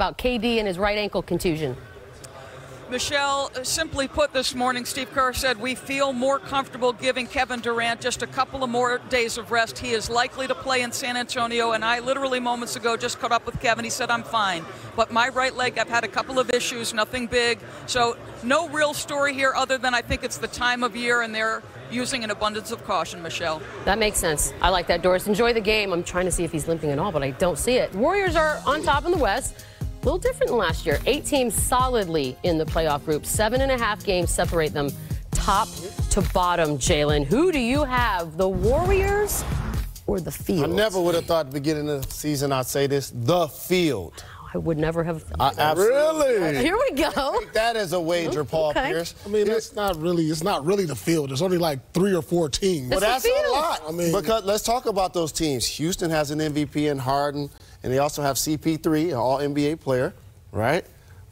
about KD and his right ankle contusion. Michelle, simply put this morning, Steve Kerr said we feel more comfortable giving Kevin Durant just a couple of more days of rest. He is likely to play in San Antonio, and I literally moments ago just caught up with Kevin. He said, I'm fine. But my right leg, I've had a couple of issues, nothing big. So no real story here other than I think it's the time of year, and they're using an abundance of caution, Michelle. That makes sense. I like that, Doris. Enjoy the game. I'm trying to see if he's limping at all, but I don't see it. Warriors are on top in the West. A little different than last year. 8 teams solidly in the playoff group. 7.5 games separate them top to bottom, Jalen. Who do you have, the Warriors or the field? I never would have thought at the beginning of the season I'd say this, the field. I would never have thought. Really? Here we go. Take that as a wager, Paul Pierce. I mean, it's not really the field. There's only like 3 or 4 teams. But that's a lot. I mean, because let's talk about those teams. Houston has an MVP in Harden, and they also have CP3, an all-NBA player, right?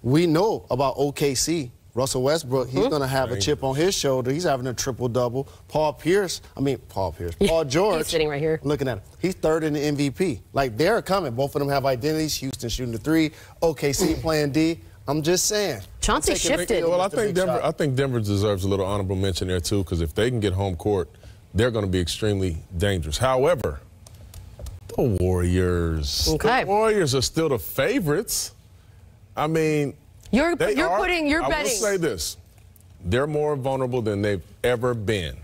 We know about OKC. Russell Westbrook, he's going to have a chip on his shoulder. He's having a triple-double. Paul George. He's sitting right here. Looking at him. He's third in the MVP. Like, they're coming. Both of them have identities. Houston shooting the 3, OKC playing D. I'm just saying. Chauncey shifted. Well, I think Denver deserves a little honorable mention there, too, because if they can get home court, they're going to be extremely dangerous. However, the Warriors. Okay. The Warriors are still the favorites. I mean, you're betting. I will say this. They're more vulnerable than they've ever been.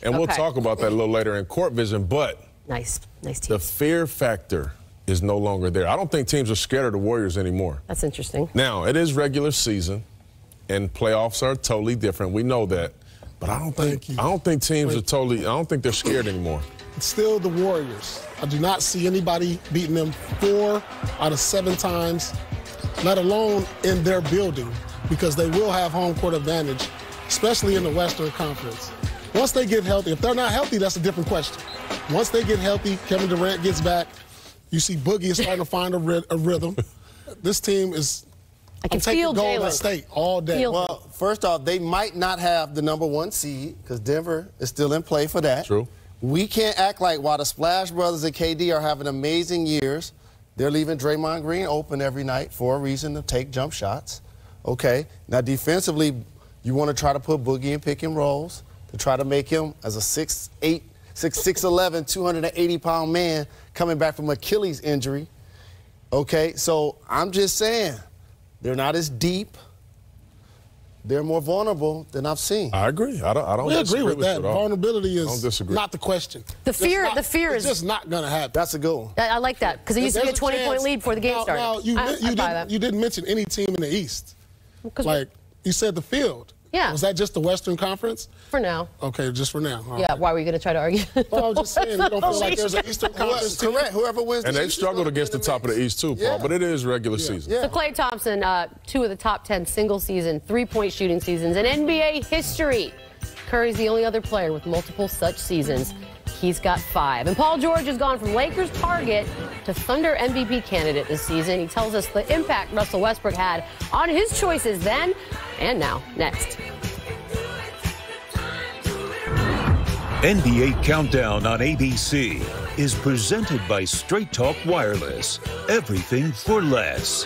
And we'll talk about that a little later in Court Vision, but nice team. The fear factor is no longer there. I don't think teams are scared of the Warriors anymore. That's interesting. Now, it is regular season, and playoffs are totally different. We know that. But I don't think teams are totally – I don't think they're scared anymore. It's still the Warriors. I do not see anybody beating them 4 out of 7 times, let alone in their building, because they will have home court advantage, especially in the Western Conference. Once they get healthy, if they're not healthy, that's a different question. Once they get healthy, Kevin Durant gets back, you see Boogie is starting to find a rhythm. This team is I can feel Golden State all day. Well, first off, they might not have the #1 seed because Denver is still in play for that. True. We can't act like while the Splash Brothers and KD are having amazing years, they're leaving Draymond Green open every night for a reason to take jump shots. Okay. Now, defensively, you want to try to put Boogie in pick and rolls to try to make him as a 6'11", 280-pound man coming back from Achilles injury. Okay. So I'm just saying they're not as deep. They're more vulnerable than I've seen. I agree. I don't agree with that. Vulnerability is not the question. The fear is just not going to happen. That's a good one. I like that because it used to be a 20-point lead before the game started. Now, you didn't mention any team in the East. Like you said, the field. Yeah. Was that just the Western Conference? For now. Okay, just for now. Yeah, why were you going to try to argue? Well, I was just saying, you don't feel like there's an Eastern Conference team. Correct. Whoever wins and they've struggled against the top of the East, too, Paul, but it is regular season. So Klay Thompson, 2 of the top 10 single-season, 3-point shooting seasons in NBA history. Curry's the only other player with multiple such seasons. He's got 5. And Paul George has gone from Lakers target to Thunder MVP candidate this season. He tells us the impact Russell Westbrook had on his choices then and now. Next. NBA Countdown on ABC is presented by Straight Talk Wireless. Everything for less.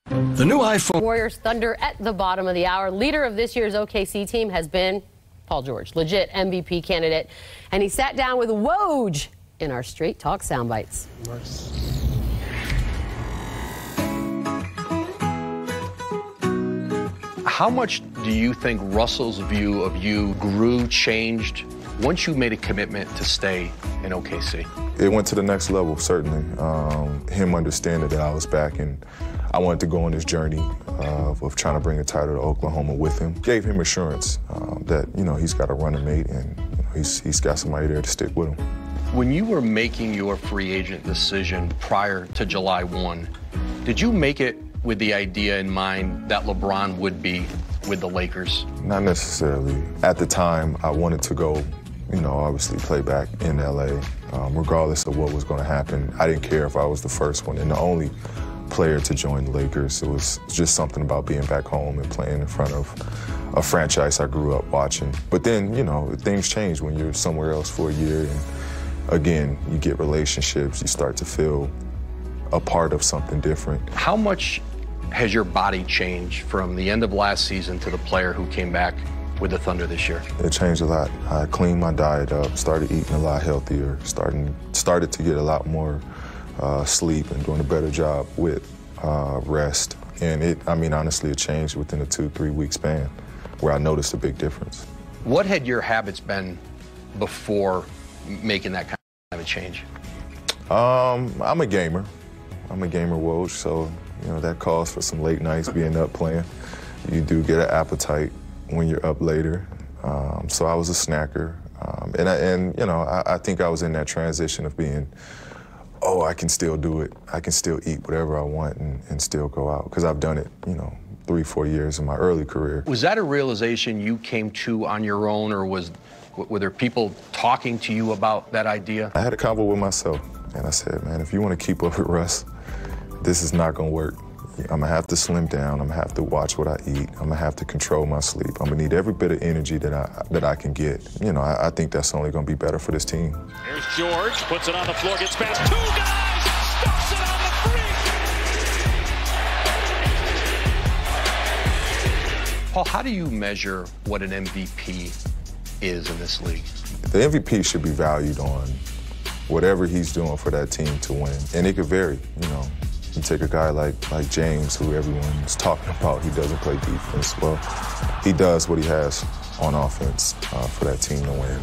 The new iPhone. Warriors Thunder at the bottom of the hour. Leader of this year's OKC team has been Paul George, legit MVP candidate. And he sat down with Woj in our Straight Talk soundbites. Nice. How much do you think Russell's view of you changed once you made a commitment to stay in OKC? It went to the next level, certainly. Him understanding that I was back and I wanted to go on this journey of trying to bring a title to Oklahoma with him. Gave him assurance that, he's got a running mate and he's got somebody there to stick with him. When you were making your free agent decision prior to July 1, did you make it with the idea in mind that LeBron would be with the Lakers? Not necessarily. At the time, I wanted to go, obviously play back in LA, regardless of what was going to happen. I didn't care if I was the first one and the only player to join the Lakers. It was just something about being back home and playing in front of a franchise I grew up watching. But then, things change when you're somewhere else for a year. And again, you get relationships, you start to feel a part of something different. How much has your body changed from the end of last season to the player who came back with the Thunder this year? It changed a lot. I cleaned my diet up, started eating a lot healthier, started to get a lot more sleep and doing a better job with rest. And honestly, it changed within a 2-3 week span where I noticed a big difference. What had your habits been before making that kind of a change? I'm a gamer. I'm a gamer, Woj, so that calls for some late nights being up playing. You do get an appetite when you're up later. So I was a snacker. I think I was in that transition of being, I can still do it. I can still eat whatever I want and still go out, because I've done it, 3-4 years in my early career. Was that a realization you came to on your own, or were there people talking to you about that idea? I had a convo with myself, and I said, man, if you want to keep up with Russ, this is not going to work. I'm going to have to slim down. I'm going to have to watch what I eat. I'm going to have to control my sleep. I'm going to need every bit of energy that I can get. I think that's only going to be better for this team. Here's George, puts it on the floor, gets past 2 guys, stuffs it on the 3. Paul, how do you measure what an MVP is in this league? The MVP should be valued on whatever he's doing for that team to win. And it could vary, You take a guy like James, who everyone's talking about, he doesn't play defense. Well, he does what he has on offense for that team to win.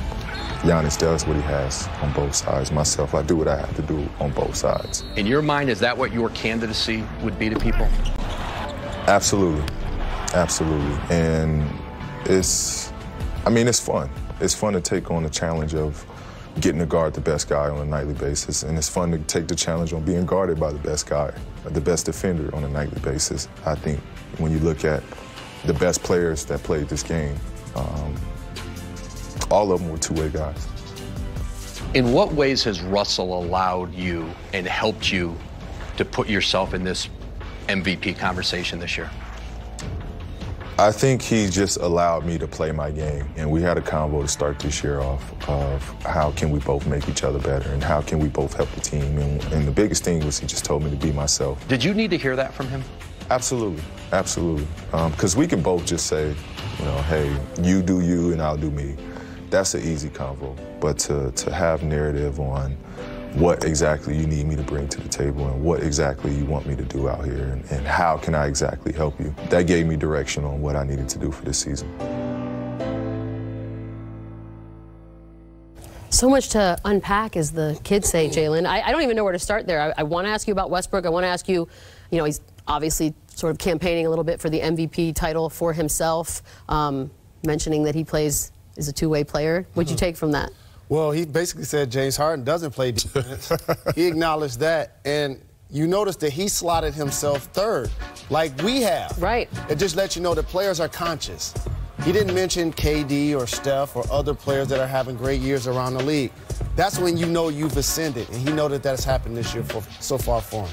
Giannis does what he has on both sides. Myself, I do what I have to do on both sides. In your mind, is that what your candidacy would be to people? Absolutely. Absolutely. And it's fun. It's fun to take on the challenge of getting to guard the best guy on a nightly basis, and it's fun to take the challenge on being guarded by the best guy, the best defender on a nightly basis. I think when you look at the best players that played this game, all of them were two-way guys. In what ways has Russell allowed you and helped you to put yourself in this MVP conversation this year? I think he just allowed me to play my game, and we had a convo to start this year off of how can we both make each other better and how can we both help the team, and the biggest thing was he just told me to be myself. Did you need to hear that from him? Absolutely, absolutely, because we can both just say, hey, you do you and I'll do me. That's an easy convo, but to have narrative on what exactly you need me to bring to the table and what exactly you want me to do out here and how can I exactly help you. That gave me direction on what I needed to do for this season. So much to unpack, as the kids say, Jalen. I don't even know where to start there. I want to ask you about Westbrook. I want to ask you, he's obviously sort of campaigning a little bit for the MVP title for himself, mentioning that he is a two-way player. What'd you take from that? Well, he basically said James Harden doesn't play defense. He acknowledged that. And you notice that he slotted himself third, like we have. Right. It just lets you know that players are conscious. He didn't mention KD or Steph or other players that are having great years around the league. That's when you know you've ascended, and he know that that's happened this year so far for him.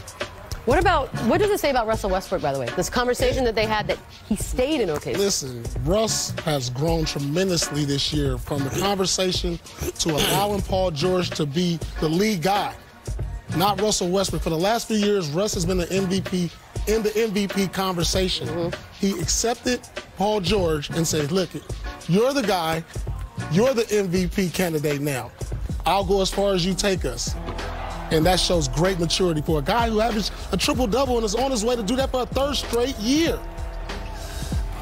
What does it say about Russell Westbrook, by the way? This conversation that they had that he stayed in OKC. Listen, Russ has grown tremendously this year, from the conversation to allowing Paul George to be the lead guy, not Russell Westbrook. For the last few years, Russ has been the MVP in the MVP conversation. He accepted Paul George and said, look, you're the guy, you're the MVP candidate now. I'll go as far as you take us. And that shows great maturity for a guy who averaged a triple-double and is on his way to do that for a third straight year.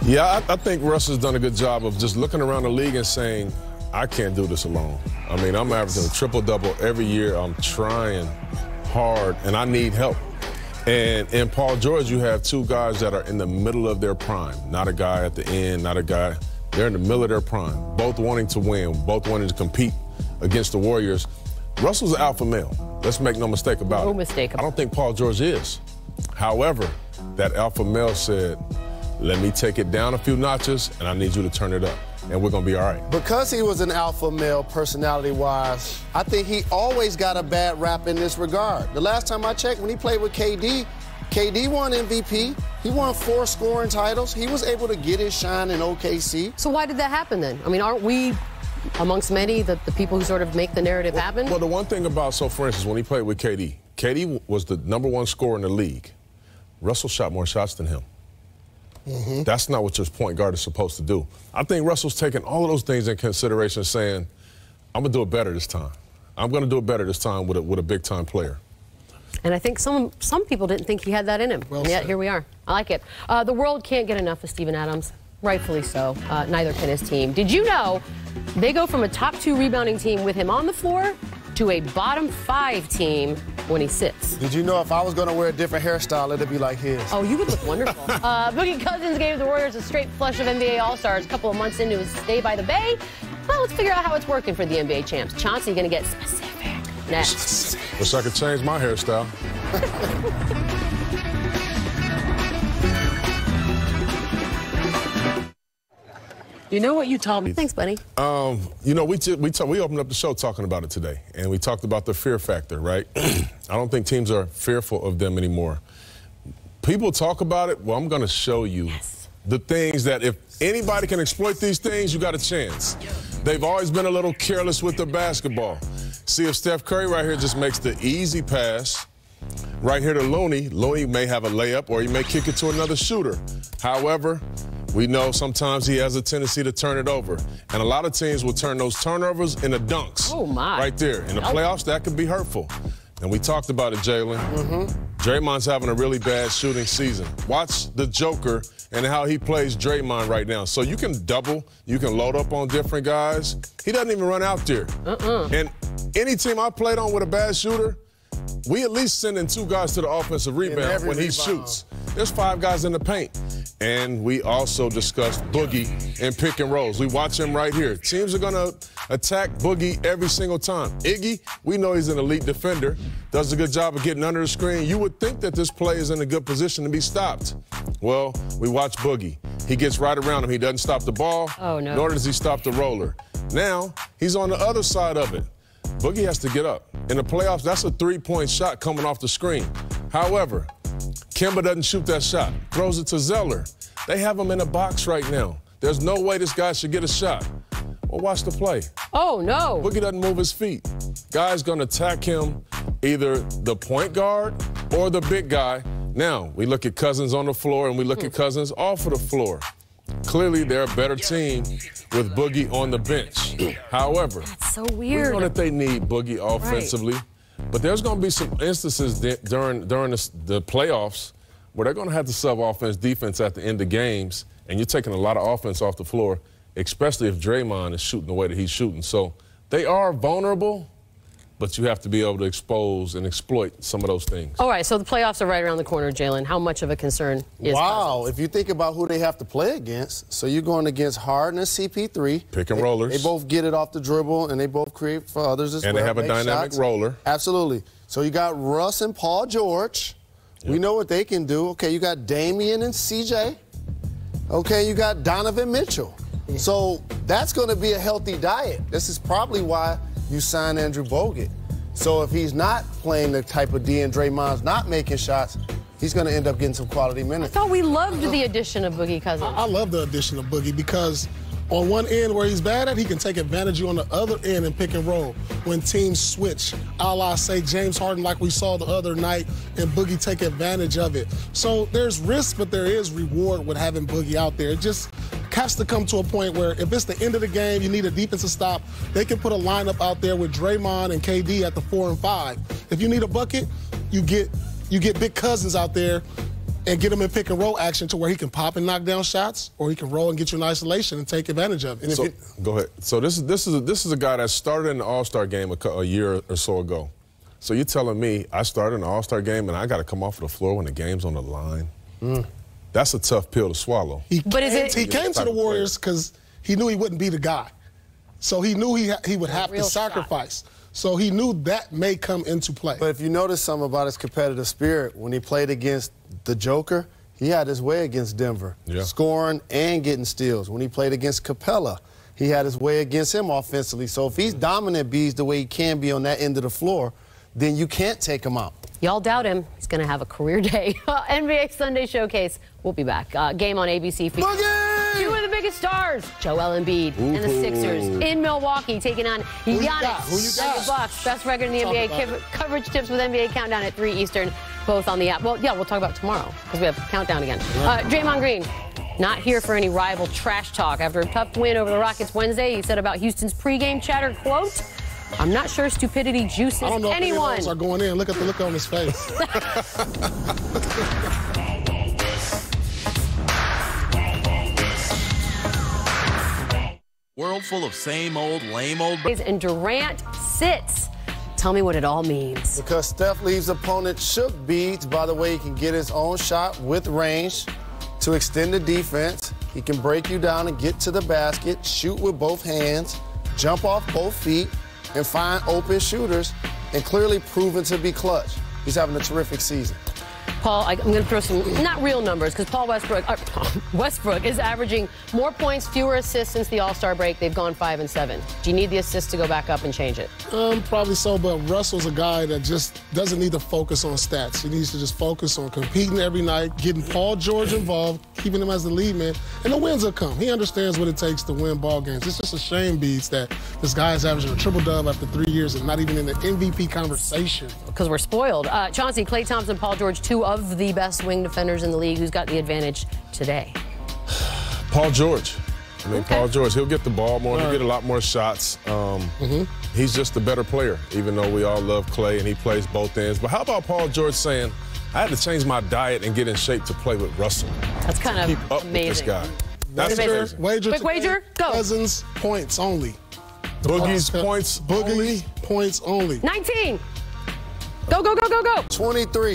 Yeah, I think Russ has done a good job of just looking around the league and saying, I can't do this alone. I'm averaging a triple-double every year. I'm trying hard, and I need help. And in Paul George, you have two guys that are in the middle of their prime, not a guy at the end, not a guy. They're in the middle of their prime, both wanting to win, both wanting to compete against the Warriors. Russell's an alpha male. Let's make no mistake about it. No mistake. I don't think Paul George is. However, that alpha male said, let me take it down a few notches, and I need you to turn it up, and we're going to be all right. Because he was an alpha male personality-wise, I think he always got a bad rap in this regard. The last time I checked, when he played with KD, KD won MVP. He won 4 scoring titles. He was able to get his shine in OKC. So why did that happen then? Aren't we amongst many the people who sort of make the narrative happen? Well, the one thing about, for instance, when he played with KD, KD was the #1 scorer in the league. Russell shot more shots than him. That's not what your point guard is supposed to do. I think Russell's taking all of those things in consideration, saying, I'm going to do it better this time. I'm going to do it better this time with a big-time player. And I think some people didn't think he had that in him. Well and yet said. Here we are. I like it. The world can't get enough of Steven Adams. Rightfully so. Neither can his team. Did you know they go from a top 2 rebounding team with him on the floor to a bottom 5 team when he sits? Did you know if I was going to wear a different hairstyle, it'd be like his? Oh, you would look wonderful. Boogie Cousins gave the Warriors a straight flush of NBA All-Stars a couple of months into his stay by the Bay. Well, let's figure out how it's working for the NBA champs. Chauncey going to get specific next. Wish I could change my hairstyle. You know what you told me? Thanks, buddy. You know, we opened up the show talking about it today, and we talked about the fear factor, right? I don't think teams are fearful of them anymore. People talk about it. Well, I'm going to show you the things that if anybody can exploit these things, you got a chance. They've always been a little careless with the basketball. See if Steph Curry right here just makes the easy pass. Right here to Looney. Looney may have a layup or he may kick it to another shooter. However, we know sometimes he has a tendency to turn it over. And a lot of teams will turn those turnovers into dunks. Oh, my. Right there. In the playoffs, that could be hurtful. And we talked about it, Jalen. Draymond's having a really bad shooting season. Watch the Joker and how he plays Draymond right now. So you can double, you can load up on different guys. He doesn't even run out there. And any team I played on with a bad shooter, we at least send in 2 guys to the offensive rebound when he shoots. There's 5 guys in the paint. And we also discussed Boogie and pick and rolls. We watch him right here. Teams are going to attack Boogie every single time. Iggy, we know he's an elite defender, does a good job of getting under the screen. You would think that this play is in a good position to be stopped. Well, we watch Boogie. He gets right around him. He doesn't stop the ball, nor does he stop the roller. Now, he's on the other side of it. Boogie has to get up. In the playoffs, that's a 3-point shot coming off the screen. However, Kemba doesn't shoot that shot, throws it to Zeller. They have him in a box right now. There's no way this guy should get a shot. Well, watch the play. Oh, no. Boogie doesn't move his feet. Guy's going to attack him, either the point guard or the big guy. Now, we look at Cousins on the floor and we look at Cousins off of the floor. Clearly, they're a better team with Boogie on the bench. However, that's so weird. We know that they need Boogie offensively, but there's going to be some instances during the playoffs where they're going to have to sub offense, defense at the end of games, and you're taking a lot of offense off the floor, especially if Draymond is shooting the way that he's shooting. So they are vulnerable, but you have to be able to expose and exploit some of those things. All right, so the playoffs are right around the corner, Jalen. How much of a concern is Cousins? If you think about who they have to play against, so you're going against Harden and CP3. Pick and rollers. They both get it off the dribble, and they both create for others as well. And they have a dynamic roller. Absolutely. So you got Russ and Paul George. We know what they can do. Okay, you got Damian and CJ. Okay, you got Donovan Mitchell. So that's going to be a healthy diet. This is probably why you signed Andrew Bogut. So if he's not playing the type of D and Draymond's not making shots, he's going to end up getting some quality minutes. I thought we loved the addition of Boogie Cousins. I love the addition of Boogie because on one end where he's bad at, he can take advantage of you on the other end and pick and roll when teams switch. A la, say, James Harden like we saw the other night, and Boogie take advantage of it. So there's risk, but there is reward with having Boogie out there. It just has to come to a point where if it's the end of the game, you need a defensive stop, they can put a lineup out there with Draymond and KD at the 4 and 5. If you need a bucket, you get Big Cousins out there and get him in pick and roll action to where he can pop and knock down shots, or he can roll and get you in isolation and take advantage of it. Go ahead. So this is a guy that started in the All-Star game a year or so ago. So you're telling me I started in the All-Star game and I got to come off of the floor when the game's on the line? That's a tough pill to swallow. He came to the Warriors because he knew he wouldn't be the guy. So he knew he would have to sacrifice. So he knew that may come into play. But if you notice something about his competitive spirit, when he played against the Joker, he had his way against Denver, scoring and getting steals. When he played against Capella, he had his way against him offensively. So if he's dominant Bees the way he can be on that end of the floor, then you can't take him out. Y'all doubt him. He's going to have a career day. NBA Sunday Showcase. We'll be back. Game on ABC. 2 of the big biggest stars, Joel Embiid and the Sixers in Milwaukee taking on Giannis and the Bucks. Best record in the NBA. Coverage tips with NBA Countdown at 3 Eastern, both on the app. Well, yeah, we'll talk about it tomorrow because we have Countdown again. Draymond Green, not here for any rival trash talk. After a tough win over the Rockets Wednesday, he said about Houston's pregame chatter, quote, "I'm not sure stupidity juices anyone." I don't know if any are going in. Look at the look on his face. World full of same old, lame old. And Durant sits. Tell me what it all means. Because Steph leaves opponent shook beads. By the way, he can get his own shot with range to extend the defense. He can break you down and get to the basket, shoot with both hands, jump off both feet, and find open shooters, and clearly proven to be clutch. He's having a terrific season. Paul, I'm going to throw some not real numbers because Paul Westbrook is averaging more points, fewer assists since the All-Star break. They've gone 5 and 7. Do you need the assists to go back up and change it? Probably so, but Russell's a guy that just doesn't need to focus on stats. He needs to just focus on competing every night, getting Paul George involved, keeping him as the lead man, and the wins will come. He understands what it takes to win ball games. It's just a shame, Beats, that this guy is averaging a triple-dub after 3 years and not even in the MVP conversation. Because we're spoiled. Chauncey, Klay Thompson, Paul George, 2 of the best wing defenders in the league. Who's got the advantage today? Paul George. I mean, Paul George, he'll get the ball more. He'll get a lot more shots. He's just a better player, even though we all love Klay and he plays both ends. But how about Paul George saying, I had to change my diet and get in shape to play with Russell? That's kind of keep up amazing. With this guy. That's amazing. Quick wager, go. Cousins, points only. Boogie's points Boogie, points only. 19. Go, go, go, go, go. 23.